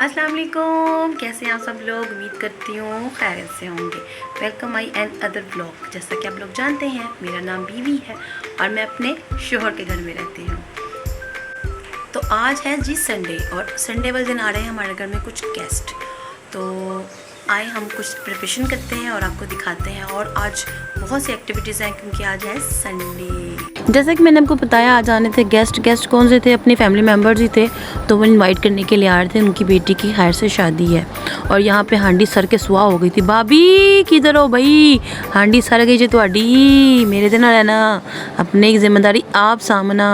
अस्सलाम वालेकुम, कैसे हैं आप सब लोग। उम्मीद करती हूँ खैरियत से होंगे। Welcome my and other blog. जैसा कि आप लोग जानते हैं, मेरा नाम बीवी है और मैं अपने शोहर के घर में रहती हूँ। तो आज है जी संडे और संडे वाले दिन आ रहे हैं हमारे घर में कुछ गेस्ट। तो आए हम कुछ प्रिपरेशन करते हैं और आपको दिखाते हैं। और आज बहुत सी एक्टिविटीज़ हैं क्योंकि आज है संडे। जैसा कि मैंने आपको बताया, आज आने थे गेस्ट कौन से थे, अपने फैमिली मेम्बर्स ही थे। तो वो इनवाइट करने के लिए आ रहे थे। उनकी बेटी की खैर से शादी है और यहाँ पे हांडी सर के सुहा हो गई थी। भाभी किधर हो भाई, हांडी सर गई जी ਤੁਹਾਡੀ, मेरे दिन रहना, अपने की जिम्मेदारी आप सामना।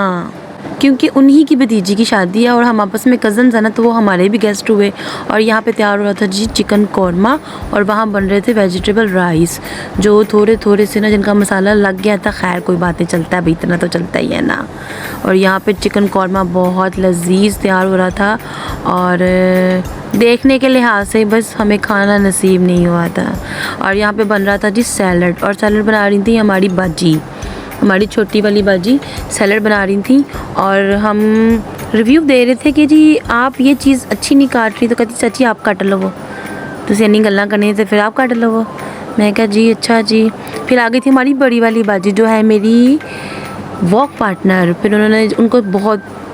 क्योंकि उन्हीं की भतीजी की शादी है और हम आपस में कज़न्स हैं ना, तो वो हमारे भी गेस्ट हुए। और यहाँ पे तैयार हो रहा था जी चिकन कौरमा और वहाँ बन रहे थे वेजिटेबल राइस, जो थोड़े थोड़े से ना जिनका मसाला लग गया था। खैर कोई बात नहीं, चलता है भाई, इतना तो चलता ही है ना। और यहाँ पे चिकन कौरमा बहुत लजीज तैयार हो रहा था और देखने के लिहाज से बस हमें खाना नसीब नहीं हुआ था। और यहाँ पे बन रहा था जी सैलड, और सैलड बना रही थी हमारी बाजी, हमारी छोटी वाली बाजी सैलड बना रही थी। और हम रिव्यू दे रहे थे कि जी आप ये चीज़ अच्छी नहीं काट रही, तो कहती चाची आप कट लो, तो इन्नी गल्लां करनी तो फिर आप काट लो। मैं कहा जी अच्छा जी। फिर आ गई थी हमारी बड़ी वाली बाजी जो है मेरी वॉक पार्टनर। फिर उन्होंने, उनको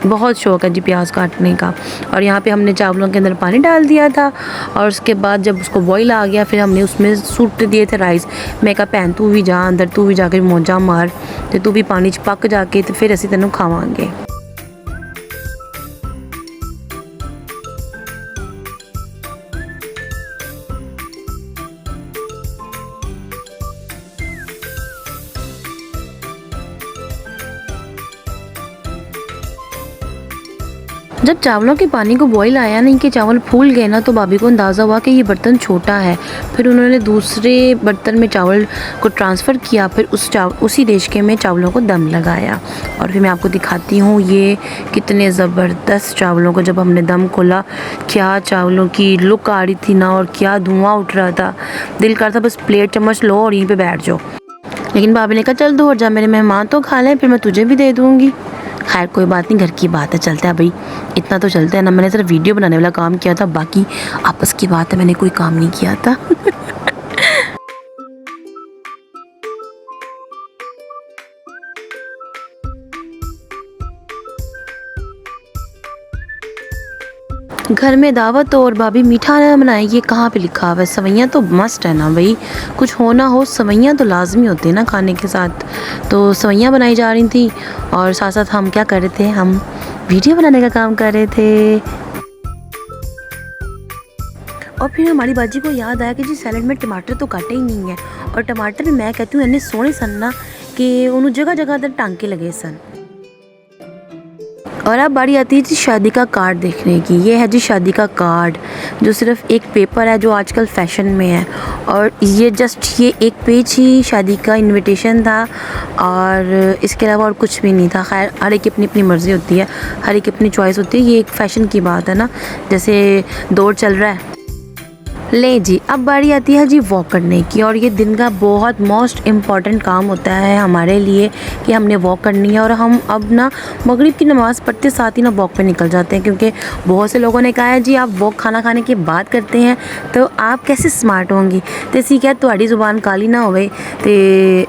बहुत शौक़ है जी प्याज काटने का। और यहाँ पे हमने चावलों के अंदर पानी डाल दिया था और उसके बाद जब उसको बॉईल आ गया फिर हमने उसमें सूट दिए थे राइस। मैं कहा भैन तू भी जा अंदर, तू भी जाके मौजा मार, तो तू भी पानी च पक जाके तो फिर असीं तैनूं खावांगे। जब चावलों के पानी को बॉईल आया नहीं कि चावल फूल गए ना, तो भाभी को अंदाज़ा हुआ कि ये बर्तन छोटा है। फिर उन्होंने दूसरे बर्तन में चावल को ट्रांसफ़र किया, फिर उसी देशके में चावलों को दम लगाया। और फिर मैं आपको दिखाती हूँ ये कितने ज़बरदस्त चावलों को जब हमने दम खोला, क्या चावलों की लुक आ रही थी ना, और क्या धुआँ उठ रहा था। दिल करता बस प्लेट चम्मच लो और यहीं पर बैठ जाओ। लेकिन भाभी ने कहा चल दो और जा, मेरे मेहमान तो खा लें, फिर मैं तुझे भी दे दूँगी। खैर कोई बात नहीं, घर की बात है, चलता है भाई, इतना तो चलता है ना। मैंने सिर्फ वीडियो बनाने वाला काम किया था, बाकी आपस की बात है, मैंने कोई काम नहीं किया था। घर में दावत हो और भाभी मीठा ना बनाए, ये कहाँ पे लिखा हुआ है। सवैयाँ तो मस्ट है ना भाई, कुछ हो ना हो सवैयाँ तो लाजमी होती है ना खाने के साथ। तो सवैयाँ बनाई जा रही थी और साथ साथ हम क्या कर रहे थे, हम वीडियो बनाने का काम कर रहे थे। और फिर हमारी बाजी को याद आया कि जी सैलड में टमाटर तो काटे ही नहीं है, और टमाटर भी मैं कहती हूँ इतने सोहने सन ना कि उन्होंने जगह जगह पर टांके लगे सन। और अब बारी आती है जी शादी का कार्ड देखने की। ये है जी शादी का कार्ड, जो सिर्फ एक पेपर है जो आजकल फैशन में है। और ये जस्ट ये एक पेज ही शादी का इनविटेशन था और इसके अलावा और कुछ भी नहीं था। खैर हर एक की अपनी अपनी मर्ज़ी होती है, हर एक की अपनी चॉइस होती है। ये एक फ़ैशन की बात है ना, जैसे दौर चल रहा है। ले जी, अब बारी आती है जी वॉक करने की। और ये दिन का बहुत मोस्ट इम्पॉर्टेंट काम होता है हमारे लिए कि हमने वॉक करनी है। और हम अब ना मगरिब की नमाज़ पढ़ते साथ ही ना वॉक पे निकल जाते हैं, क्योंकि बहुत से लोगों ने कहा है जी आप वॉक खाना खाने की बात करते हैं तो आप कैसे स्मार्ट होंगी। तो असी क्या ਤੁਹਾਡੀ ज़ुबान काली ना होवे तो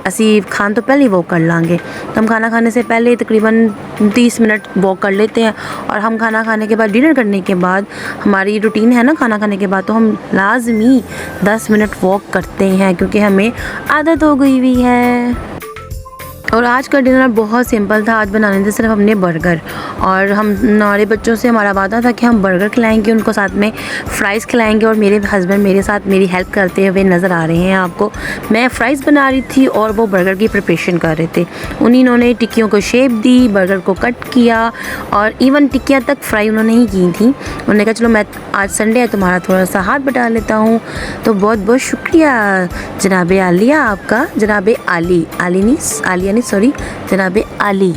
असी खान तो पहले ही वॉक कर लाँगे। तो हम खाना खाने से पहले तकरीबन 30 मिनट वॉक कर लेते हैं। और हम खाना खाने के बाद, डिनर करने के बाद, हमारी रूटीन है ना खाना खाने के बाद, तो हम लाजमी 10 मिनट वॉक करते हैं क्योंकि हमें आदत हो गई हुई है। और आज का डिनर बहुत सिंपल था। आज बनाने थे सिर्फ हमने बर्गर, और हमारे बच्चों से हमारा वादा था कि हम बर्गर खिलाएंगे, उनको साथ में फ़्राइज़ खिलाएंगे। और मेरे हस्बैंड मेरे साथ मेरी हेल्प करते हुए नज़र आ रहे हैं आपको। मैं फ़्राइज़ बना रही थी और वो बर्गर की प्रिपरेशन कर रहे थे। उन्होंने टिक्कियों को शेप दी, बर्गर को कट किया, और इवन टिक्कियाँ तक फ्राई उन्होंने ही की थी। उन्होंने कहा चलो मैं आज संडे है तुम्हारा थोड़ा सा हाथ बटा लेता हूँ। तो बहुत बहुत शुक्रिया जनाब आलिया आपका, जनाब आली, आलिया नहीं सॉरी, जनाब आली।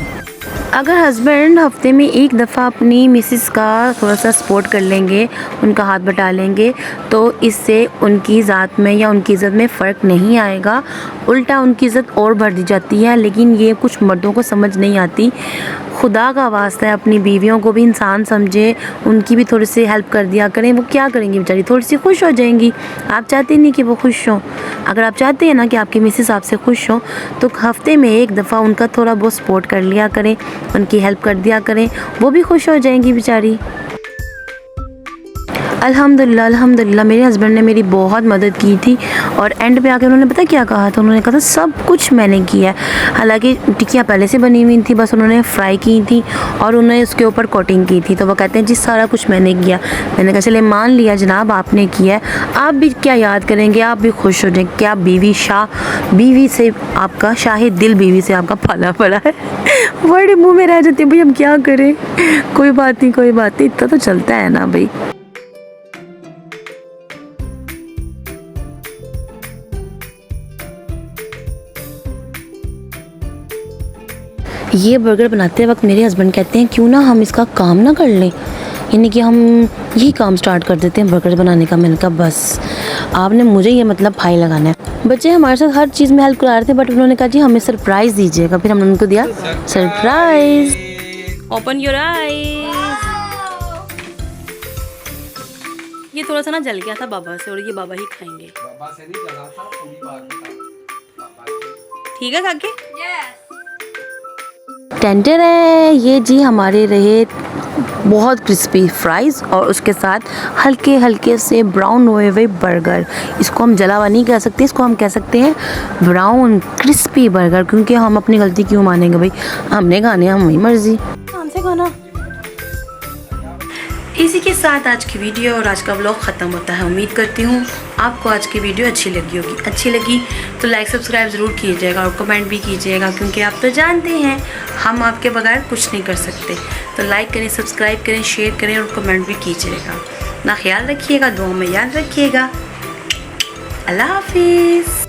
अगर हस्बैंड हफ्ते में एक दफ़ा अपनी मिसेस का थोड़ा सा सपोर्ट कर लेंगे, उनका हाथ बटा लेंगे, तो इससे उनकी ज़ात में या उनकी इज़्ज़त में फ़र्क नहीं आएगा, उल्टा उनकी इज़्ज़त और बढ़ दी जाती है। लेकिन ये कुछ मर्दों को समझ नहीं आती। खुदा का वास्ता है अपनी बीवियों को भी इंसान समझे, उनकी भी थोड़ी सी हेल्प कर दिया करें। वो क्या करेंगी बेचारी, थोड़ी सी खुश हो जाएंगी। आप चाहते नहीं कि वो खुश हों? अगर आप चाहते हैं ना कि आपकी मिसेस आपसे खुश हों तो हफ्ते में एक दफ़ा उनका थोड़ा बहुत सपोर्ट कर लिया करें, उनकी हेल्प कर दिया करें, वो भी खुश हो जाएंगी बेचारी। अल्हम्दुलिल्लाह अल्हम्दुलिल्लाह मेरे हस्बैंड ने मेरी बहुत मदद की थी और एंड पे आके उन्होंने पता क्या कहा था, उन्होंने कहा था सब कुछ मैंने किया है। हालांकि टिक्कियाँ पहले से बनी हुई थी, बस उन्होंने फ्राई की थी और उन्होंने उसके ऊपर कोटिंग की थी। तो वो कहते हैं जी सारा कुछ मैंने किया। मैंने कहा चले मान लिया जनाब आपने किया है, आप भी क्या याद करेंगे, आप भी खुश हो जाएंगे। क्या बीवी से आपका शाहिद दिल बीवी से आपका पाला पड़ा है। वर्ड मुँह में रह जाते भाई, हम क्या करें। कोई बात नहीं कोई बात नहीं, इतना तो चलता है ना भाई। ये बर्गर बनाते वक्त मेरे हस्बैंड कहते हैं क्यों ना हम इसका काम ना कर लें, यानी कि हम यही काम स्टार्ट कर देते हैं बर्गर बनाने का। मैंने कहा बस आपने मुझे ये मतलब फाई लगाना है। बच्चे हमारे साथ हर चीज़ में हेल्प करा रहे थे बट उन्होंने कहा जी हमें सरप्राइज़ दीजिएगा। फिर हमने उनको दिया सरप्राइज़। Open your eyes. ये थोड़ा सा ना जल गया था बाबा से और ये बाबा ही खाएंगे। बाबा से नहीं जला था, पूरी बात बता। ठीक है काके? टेंडर है ये जी हमारे रहे बहुत क्रिस्पी फ्राइज़ और उसके साथ हल्के हल्के से ब्राउन हुए हुए बर्गर। इसको हम जला हुआ नहीं कह सकते, इसको हम कह सकते हैं ब्राउन क्रिस्पी बर्गर, क्योंकि हम अपनी गलती क्यों मानेंगे भाई, हमने खाने हमारी मर्जी, हमसे खाना। इसी के साथ आज की वीडियो और आज का व्लॉग ख़त्म होता है। उम्मीद करती हूँ आपको आज की वीडियो अच्छी लगी होगी। अच्छी लगी तो लाइक सब्सक्राइब ज़रूर कीजिएगा और कमेंट भी कीजिएगा, क्योंकि आप तो जानते हैं हम आपके बगैर कुछ नहीं कर सकते। तो लाइक करें, सब्सक्राइब करें, शेयर करें और कमेंट भी कीजिएगा। ना ख्याल रखिएगा, दुआ में याद रखिएगा। अल्लाह हाफिज़।